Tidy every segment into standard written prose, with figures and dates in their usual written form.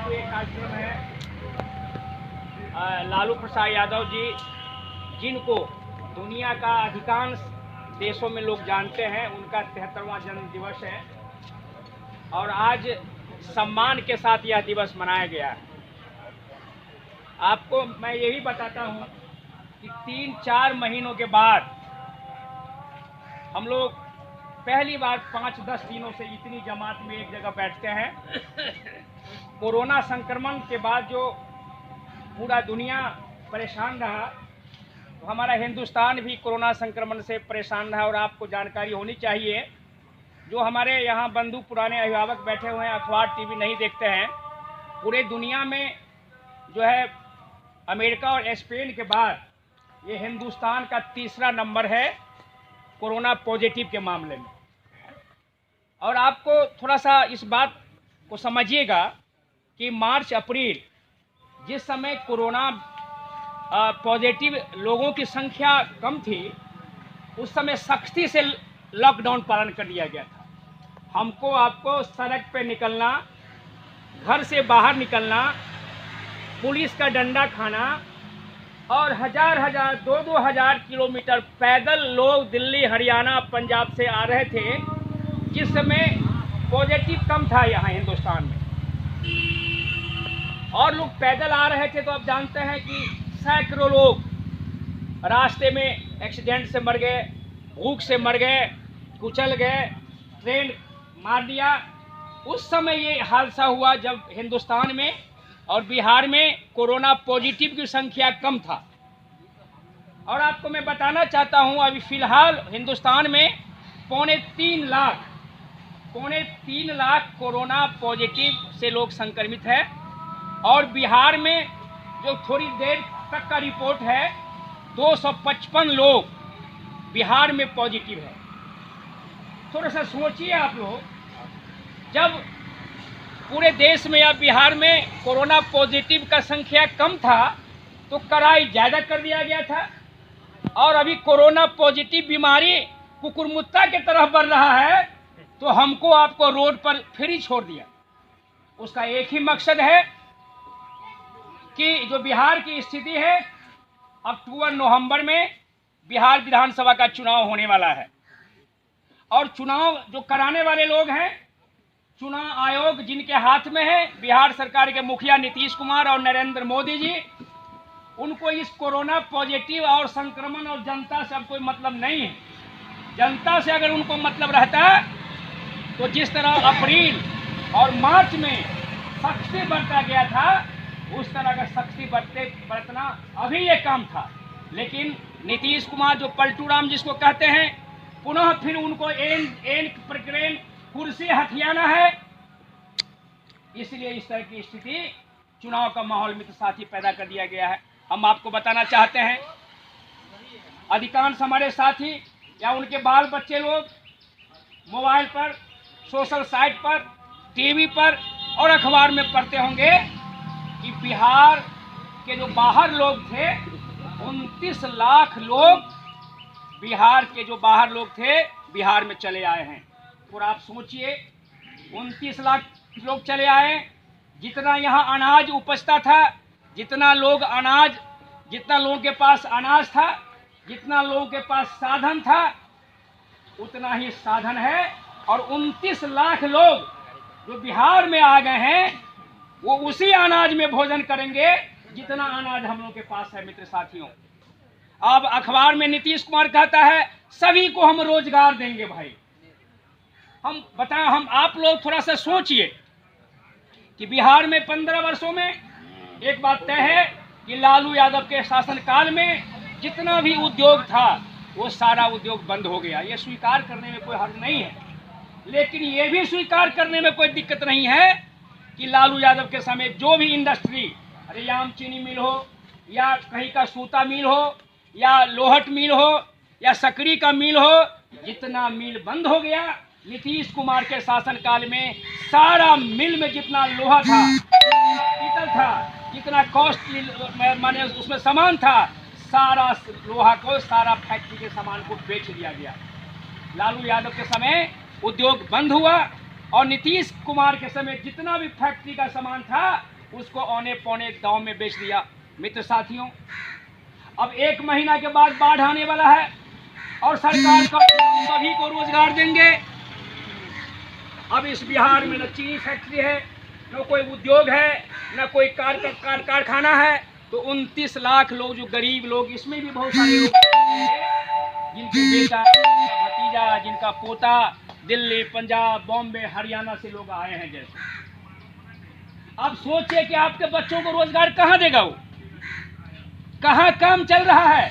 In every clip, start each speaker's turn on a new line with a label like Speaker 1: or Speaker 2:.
Speaker 1: जो ये कार्यक्रम है लालू प्रसाद यादव जी, जिनको दुनिया का अधिकांश देशों में लोग जानते हैं, उनका 73वां जन्म दिवस है और आज सम्मान के साथ यह दिवस मनाया गया है। आपको मैं यही बताता हूं कि 3-4 महीनों के बाद हम लोग पहली बार 5-10 दिनों से इतनी जमात में एक जगह बैठते हैं। कोरोना संक्रमण के बाद जो पूरा दुनिया परेशान रहा, तो हमारा हिंदुस्तान भी कोरोना संक्रमण से परेशान रहा। और आपको जानकारी होनी चाहिए, जो हमारे यहाँ बंधु पुराने अभिभावक बैठे हुए हैं, अखबार टीवी नहीं देखते हैं, पूरे दुनिया में जो है अमेरिका और स्पेन के बाद ये हिंदुस्तान का तीसरा नंबर है कोरोना पॉजिटिव के मामले में। और आपको थोड़ा सा इस बात को समझिएगा कि मार्च अप्रैल जिस समय कोरोना पॉजिटिव लोगों की संख्या कम थी, उस समय सख्ती से लॉकडाउन पालन कर लिया गया था। हमको आपको सड़क पे निकलना, घर से बाहर निकलना, पुलिस का डंडा खाना और हजार 2-2 हजार किलोमीटर पैदल लोग दिल्ली, हरियाणा, पंजाब से आ रहे थे, जिस समय पॉजिटिव कम था यहाँ हिंदुस्तान में, और लोग पैदल आ रहे थे। तो आप जानते हैं कि सैकड़ों लोग रास्ते में एक्सीडेंट से मर गए, भूख से मर गए, कुचल गए, ट्रेन मार दिया। उस समय ये हादसा हुआ जब हिंदुस्तान में और बिहार में कोरोना पॉजिटिव की संख्या कम था। और आपको मैं बताना चाहता हूं, अभी फिलहाल हिंदुस्तान में 3.25 लाख कोरोना पॉजिटिव से लोग संक्रमित है। और बिहार में जो थोड़ी देर तक का रिपोर्ट है, 255 लोग बिहार में पॉजिटिव है। थोड़ा सा सोचिए आप लोग, जब पूरे देश में या बिहार में कोरोना पॉजिटिव का संख्या कम था तो कड़ाई ज़्यादा कर दिया गया था, और अभी कोरोना पॉजिटिव बीमारी कुकुरमुत्ता की तरफ बढ़ रहा है तो हमको आपको रोड पर फिर ही छोड़ दिया। उसका एक ही मकसद है कि जो बिहार की स्थिति है, अक्टूबर-नवंबर में बिहार विधानसभा का चुनाव होने वाला है, और चुनाव जो कराने वाले लोग हैं, चुनाव आयोग जिनके हाथ में है, बिहार सरकार के मुखिया नीतीश कुमार और नरेंद्र मोदी जी, उनको इस कोरोना पॉजिटिव और संक्रमण और जनता से अब कोई मतलब नहीं है। जनता से अगर उनको मतलब रहता तो जिस तरह अप्रैल और मार्च में सख्ती बरता गया था, उस तरह का सख्ती बरतना अभी ये काम था। लेकिन नीतीश कुमार जो पलटू राम जिसको कहते हैं, पुनः फिर उनको एन प्रकरण कुर्सी हथियाना है, इसलिए इस तरह की स्थिति चुनाव का माहौल में तो साथ ही पैदा कर दिया गया है। हम आपको बताना चाहते हैं, अधिकांश हमारे साथी या उनके बाल बच्चे लोग मोबाइल पर, सोशल साइट पर, टीवी पर और अखबार में पढ़ते होंगे कि बिहार के जो बाहर लोग थे, 29 लाख लोग बिहार के जो बाहर लोग थे बिहार में चले आए हैं। और आप सोचिए, 29 लाख लोग चले आए। जितना यहाँ अनाज उपजता था, जितना लोगों के पास अनाज था, जितना लोगों के पास साधन था, उतना ही साधन है। और 29 लाख लोग जो बिहार में आ गए हैं, वो उसी अनाज में भोजन करेंगे जितना अनाज हम लोग के पास है। मित्र साथियों, अब अखबार में नीतीश कुमार कहता है सभी को हम रोजगार देंगे। भाई हम बताएं, हम आप लोग थोड़ा सा सोचिए कि बिहार में 15 वर्षों में एक बात तय है कि लालू यादव के शासनकाल में जितना भी उद्योग था वो सारा उद्योग बंद हो गया। ये स्वीकार करने में कोई हर्ज नहीं है, लेकिन ये भी स्वीकार करने में कोई दिक्कत नहीं है कि लालू यादव के समय जो भी इंडस्ट्री, रेयाम चीनी मिल हो, या कहीं का सूता मिल हो, या लोहट मिल हो, या सकरी का मिल हो, जितना मिल बंद हो गया। नीतीश कुमार के शासनकाल में सारा मिल में जितना लोहा था, पीतल था, जितना कॉस्ट माने उसमें सामान था, सारा लोहा को, सारा फैक्ट्री के सामान को बेच दिया गया। लालू यादव के समय उद्योग बंद हुआ और नीतीश कुमार के समय जितना भी फैक्ट्री का सामान था उसको औने पौने दांव में बेच दिया। मित्र साथियों, अब 1 महीना के बाद बाढ़ आने वाला है और सरकार का सभी को रोजगार देंगे। अब इस बिहार में न चीनी फैक्ट्री है, न कोई उद्योग है, न कोई कारखाना है। तो 29 लाख लोग, जो गरीब लोग, इसमें भी बहुत सारे लोग जिनके बेटा, जिनका भतीजा, जिनका पोता दिल्ली, पंजाब, बॉम्बे, हरियाणा से लोग आए हैं। जैसे अब सोचिए कि आपके बच्चों को रोजगार कहाँ देगा वो? कहाँ काम चल रहा है?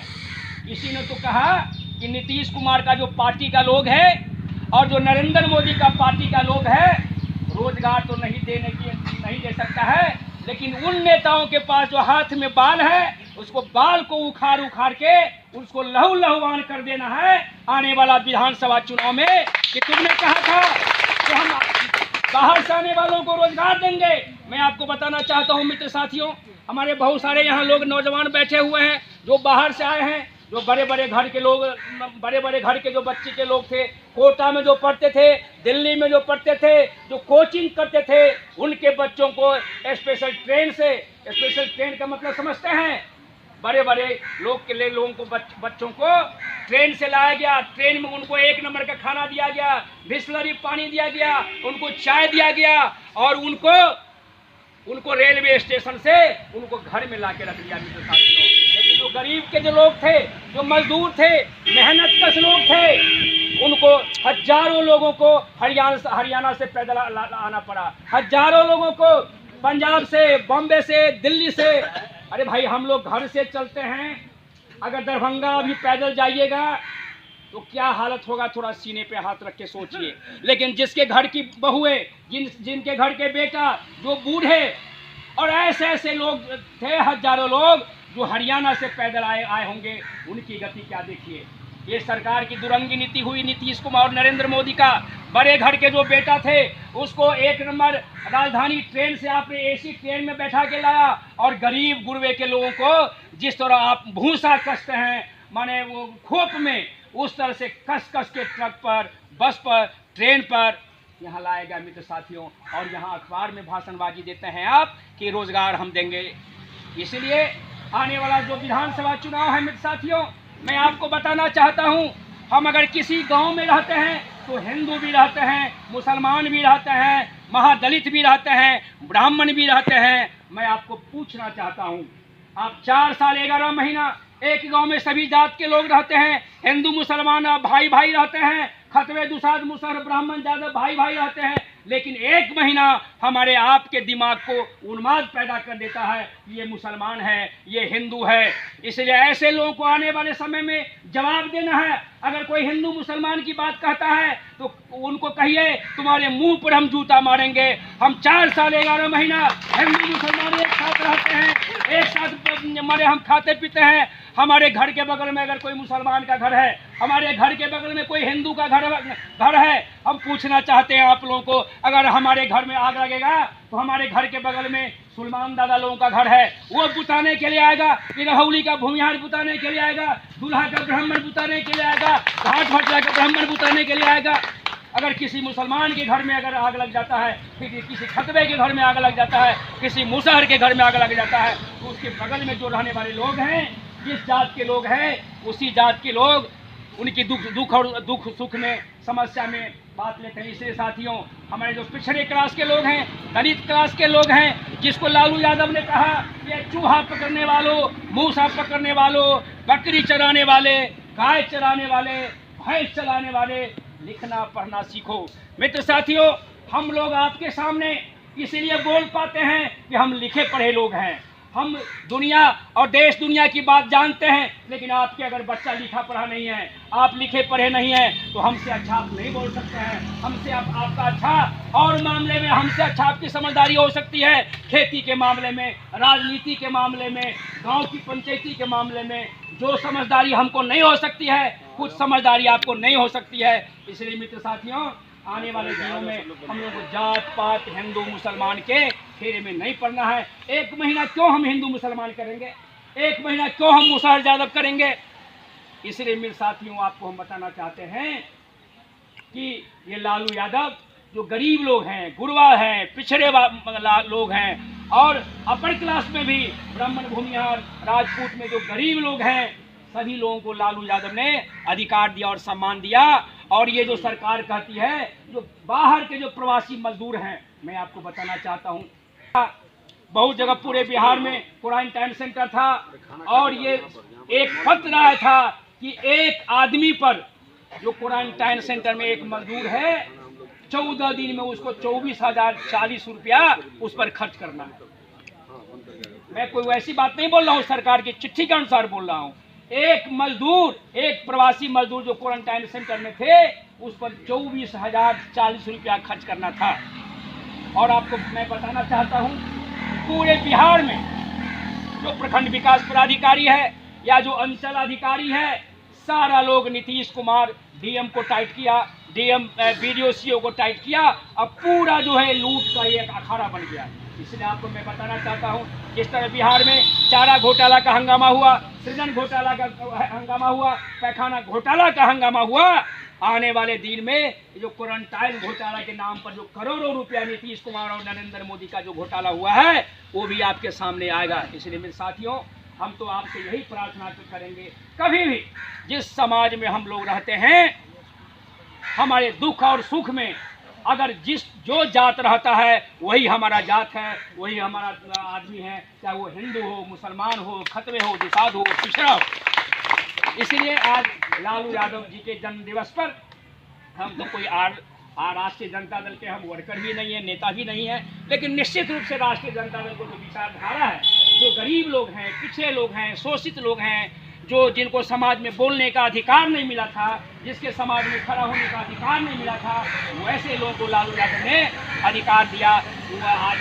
Speaker 1: किसी ने तो कहा कि नीतीश कुमार का जो पार्टी का लोग है और जो नरेंद्र मोदी का पार्टी का लोग है, रोजगार तो नहीं दे सकता है, लेकिन उन नेताओं के पास जो हाथ में बाल है, उसको बाल को उखाड़ के उसको लहूलुहान कर देना है आने वाला विधानसभा चुनाव में। कि तुमने कहा था कि हम बाहर से आने वालों को रोजगार देंगे। मैं आपको बताना चाहता हूं मित्र साथियों, हमारे बहुत सारे यहाँ लोग नौजवान बैठे हुए हैं जो बाहर से आए हैं, जो बड़े बड़े घर के लोग, बड़े बड़े घर के जो बच्चे के लोग थे, कोटा में जो पढ़ते थे, दिल्ली में जो पढ़ते थे, जो कोचिंग करते थे, उनके बच्चों को स्पेशल ट्रेन का मतलब समझते हैं? बड़े बड़े लोग के लिए लोगों को बच्चों को ट्रेन से लाया गया। ट्रेन में उनको 1 नंबर का खाना दिया गया, बिस्लरी पानी दिया गया, उनको चाय दिया गया और उनको रेलवे स्टेशन से उनको घर में ला के रख दिया मित्र साथियों। लेकिन जो गरीब के जो लोग थे, जो मजदूर थे, मेहनत कश लोग थे, उनको हजारों लोगों को हरियाणा से पैदल आना पड़ा। हजारों लोगों को पंजाब से, बॉम्बे से, दिल्ली से। अरे भाई, हम लोग घर से चलते हैं, अगर दरभंगा अभी पैदल जाइएगा तो क्या हालत होगा, थोड़ा सीने पे हाथ रख के सोचिए। लेकिन जिसके घर की बहुएं, जिनके घर के बेटा, जो बूढ़े और ऐसे ऐसे लोग थे, हजारों लोग जो हरियाणा से पैदल आए होंगे, उनकी गति क्या देखिए। ये सरकार की दुरंगी नीति हुई नीतीश कुमार और नरेंद्र मोदी का। बड़े घर के जो बेटा थे उसको 1 नंबर राजधानी ट्रेन से आपने एसी ट्रेन में बैठा के लाया, और गरीब गुरबे के लोगों को जिस तरह आप भूसा कसते हैं, माने वो खोप में, उस तरह से कस के ट्रक पर, बस पर, ट्रेन पर यहाँ लाया गया मित्र साथियों। और यहाँ अखबार में भाषणबाजी देते हैं आप कि रोजगार हम देंगे। इसलिए आने वाला जो विधानसभा चुनाव है मित्र साथियों, मैं आपको बताना चाहता हूँ, हम अगर किसी गांव में रहते हैं तो हिंदू भी रहते हैं, मुसलमान भी रहते हैं, महादलित भी रहते हैं, ब्राह्मण भी रहते हैं। मैं आपको पूछना चाहता हूँ, आप 4 साल 11 महीना एक गांव में सभी जात के लोग रहते हैं, हिंदू मुसलमान भाई भाई रहते हैं, खतवे दुसाद मुसहर ब्राह्मण यादव भाई भाई रहते हैं, लेकिन 1 महीना हमारे आपके दिमाग को उन्माद पैदा कर देता है, ये मुसलमान है, ये हिंदू है। इसलिए ऐसे लोगों को आने वाले समय में जवाब देना है। अगर कोई हिंदू मुसलमान की बात कहता है तो उनको कहिए, तुम्हारे मुंह पर हम जूता मारेंगे। हम 4 साल 11 महीना हिंदू मुसलमान एक साथ रहते हैं, एक साथ हमारे हम खाते पीते हैं। हमारे घर के बगल में अगर कोई मुसलमान का घर है, हमारे घर के बगल में कोई हिंदू का घर है, हम पूछना चाहते हैं आप लोगों को, अगर हमारे घर में आग लगेगा तो हमारे घर के बगल में सुलेमान दादा लोगों का घर है, वो बुताने के लिए आएगा, रहोली का भूमिहार बुताने के लिए आएगा, दूल्हा का ब्राह्मण बुताने के लिए आएगा, घाट भटला का ब्राह्मण बुताने के लिए आएगा। अगर किसी मुसलमान के घर में अगर आग लग जाता है, फिर किसी खतबे के घर में आग लग जाता है, किसी मुसहर के घर में आग लग जाता है, तो उसके बगल में जो रहने वाले लोग हैं, जिस जात के लोग हैं, उसी जात के लोग उनकी दुख सुख में, समस्या में बात लेते हैं। इसलिए साथियों, हमारे जो पिछड़े क्लास के लोग हैं, दलित क्लास के लोग हैं, जिसको लालू यादव ने कहा ये चूहा पकड़ने वालों, मूसा पकड़ने वालों, बकरी चराने वाले, गाय चराने वाले, भैंस चलाने वाले, लिखना पढ़ना सीखो। मित्र साथियों, हम लोग आपके सामने इसीलिए बोल पाते हैं कि हम लिखे पढ़े लोग हैं, हम दुनिया और देश दुनिया की बात जानते हैं। लेकिन आपके अगर बच्चा लिखा पढ़ा नहीं है, आप लिखे पढ़े नहीं हैं, तो हमसे अच्छा आप नहीं बोल सकते हैं। हमसे आपका अच्छा और मामले में हमसे अच्छा आपकी समझदारी हो सकती है, खेती के मामले में, राजनीति के मामले में, गांव की पंचायती के मामले में। जो समझदारी हमको नहीं हो सकती है, कुछ समझदारी आपको नहीं हो सकती है। इसलिए मित्र साथियों, आने वाले दिनों में हम लोग को जात पात, हिंदू मुसलमान के फेरे में नहीं पड़ना है। 1 महीना क्यों हम हिंदू मुसलमान करेंगे, 1 महीना क्यों हम मुसहर यादव करेंगे। इसलिए मेरे साथियों, आपको हम बताना चाहते हैं कि ये लालू यादव जो गरीब लोग हैं, गुरबा हैं, पिछड़े लोग हैं, और अपर क्लास में भी ब्राह्मण, भूमिहार, राजपूत में जो गरीब लोग हैं, सभी लोगों को लालू यादव ने अधिकार दिया और सम्मान दिया। और ये जो सरकार कहती है, जो बाहर के जो प्रवासी मजदूर हैं, मैं आपको बताना चाहता हूँ, बहुत जगह पूरे बिहार में क्वारंटाइन सेंटर था और ये एक पत्र आया था कि एक आदमी पर, जो क्वारंटाइन सेंटर में एक मजदूर है, 14 दिन में उसको 24,040 रुपया उस पर खर्च करना है। मैं कोई वैसी बात नहीं बोल रहा हूँ, सरकार की चिट्ठी के अनुसार बोल रहा हूँ। एक मजदूर, एक प्रवासी मजदूर जो क्वारंटाइन सेंटर में थे, उस पर 24,040 रुपया खर्च करना था। और आपको मैं बताना चाहता हूँ, पूरे बिहार में जो प्रखंड विकास पदाधिकारी है या जो अंचल अधिकारी है, सारा लोग नीतीश कुमार डीएम को टाइट किया, डीएम बीडीओ सीओ को टाइट किया। अब पूरा जो है लूट का एक अखाड़ा बन गया। इसलिए आपको मैं बताना चाहता हूँ, जिस तरह बिहार में चारा घोटाला का हंगामा हुआ, सृजन घोटाला का हंगामा हुआ, पैखाना घोटाला का हंगामा हुआ, आने वाले दिन में जो क्वारंटाइन घोटाला के नाम पर जो करोड़ों रुपया नीतीश कुमार और नरेंद्र मोदी का जो घोटाला हुआ है, वो भी आपके सामने आएगा। इसलिए मेरे साथियों, हम तो आपसे यही प्रार्थना करेंगे, कभी भी जिस समाज में हम लोग रहते हैं, हमारे दुख और सुख में अगर जो जात रहता है वही हमारा जात है, वही हमारा आदमी है, चाहे वो हिंदू हो, मुसलमान हो, खतवे हो, जिसाद हो, पिछड़ा हो। इसलिए आज लालू यादव जी के जन्म दिवस पर हम तो कोई राष्ट्रीय जनता दल के हम वर्कर भी नहीं है, नेता भी नहीं है, लेकिन निश्चित रूप से राष्ट्रीय जनता दल को जो विचारधारा है, जो गरीब लोग हैं, पिछड़े लोग हैं, शोषित लोग हैं, जिनको समाज में बोलने का अधिकार नहीं मिला था, जिसके समाज में खड़ा होने का अधिकार नहीं मिला था, वैसे लोगों को लालू यादव ने अधिकार दिया। आज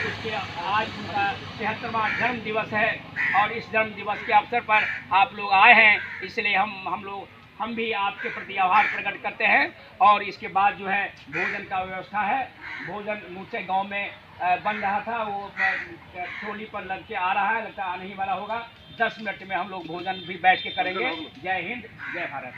Speaker 1: उनका 73वां जन्म दिवस है और इस जन्म दिवस के अवसर पर आप लोग आए हैं, इसलिए हम भी आपके प्रति आभार प्रकट करते हैं। और इसके बाद जो है भोजन का व्यवस्था है, भोजन मुझसे गांव में बन रहा था, वो ट्रोली पर लग के आ रहा है, लगता आने ही वाला होगा। 10 मिनट में हम लोग भोजन भी बैठ के करेंगे। जय हिंद, जय भारत।